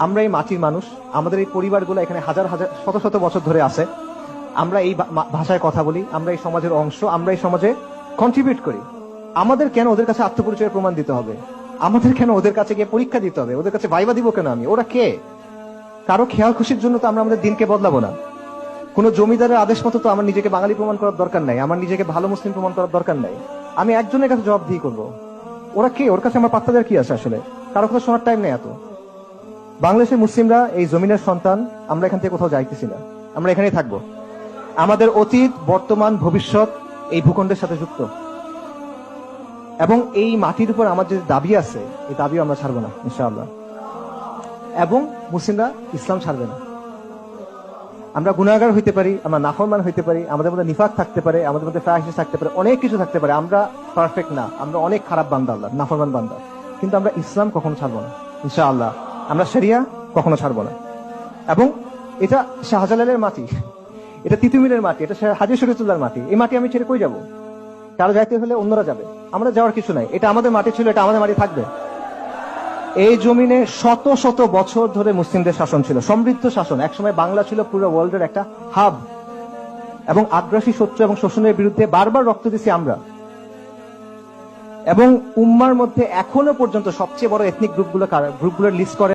আমরা এই মাটির মানুষ, আমাদের এই পরিবারগুলো এখানে হাজার হাজার শত শত বছর ধরে আছে। আমরা এই ভাষায় কথা বলি, আমরা এই সমাজের অংশ, আমরা এই সমাজে কন্ট্রিবিউট করি। আমাদের কেন ওদের কাছে আত্মপরিচয়ের প্রমাণ দিতে হবে? আমাদের কেন ওদের কাছে গিয়ে পরীক্ষা দিতে হবে? ওদের কাছে ভাইবা দিব কেন আমি? ওরা কে? কারো খেয়াল খুশির জন্য তো আমরা আমাদের দিনকে বদলাবো না। কোন জমিদারের আদেশ মতো তো আমার নিজেকে বাঙালি প্রমাণ করার দরকার নাই, আমার নিজেকে ভালো মুসলিম প্রমাণ করার দরকার নাই। আমি একজনের কাছে জবাবদিহি করবো। ওরা কে? ওর কাছে আমার পাত্তা দেওয়ার কি আছে? আসলে কারো কথা শোনার টাইম নেই এত। বাংলাদেশের মুসলিমরা এই জমিনের সন্তান, আমরা এখান থেকে কোথাও যাইতেছি না, আমরা এখানেই থাকবো। আমাদের অতীত, বর্তমান, ভবিষ্যৎ এই ভূখণ্ডের সাথে যুক্ত, এবং এই মাটির উপর আমার যে দাবি আছে, এই দাবিও আমরা ছাড়বো না ইনশাআল্লাহ। এবং মুসলিমরা ইসলাম ছাড়বে না। আমরা গুনাহগার হইতে পারি, আমরা নাফরমান হইতে পারি, আমাদের মধ্যে নিফাক থাকতে পারে, আমাদের মধ্যে ফাহিশ থাকতে পারে, অনেক কিছু থাকতে পারে, আমরা পারফেক্ট না, আমরা অনেক খারাপ বান্দা, আল্লাহ নাফরমান বান্দা, কিন্তু আমরা ইসলাম কখনো ছাড়বো না ইনশাআল্লাহ। আমরা শরিয়া কখনো ছাড়বো না। এবং এটা শাহজালালের মাটি, এটা তিতুমিরের মাটি, এটা হাজী শরীয়তুল্লাহর মাটি। এই মাটি আমি ছেড়ে কই যাবো? কারো যাইতে হলে অন্যরা যাবে, আমরা যাওয়ার কিছু নাই। এটা আমাদের মাটি ছিল, এটা আমাদের মাটি থাকবে। এই জমিনে শত শত বছর ধরে মুসলিমদের শাসন ছিল, সমৃদ্ধ শাসন। একসময় বাংলা ছিল পুরো ওয়ার্ল্ডের একটা হাব, এবং আগ্রাসী শত্রু এবং শোষণের বিরুদ্ধে বারবার রক্ত দিছি আমরা। এবং উম্মার মধ্যে এখনো পর্যন্ত সবচেয়ে বড় এথনিক গ্রুপগুলোর লিস্ট করে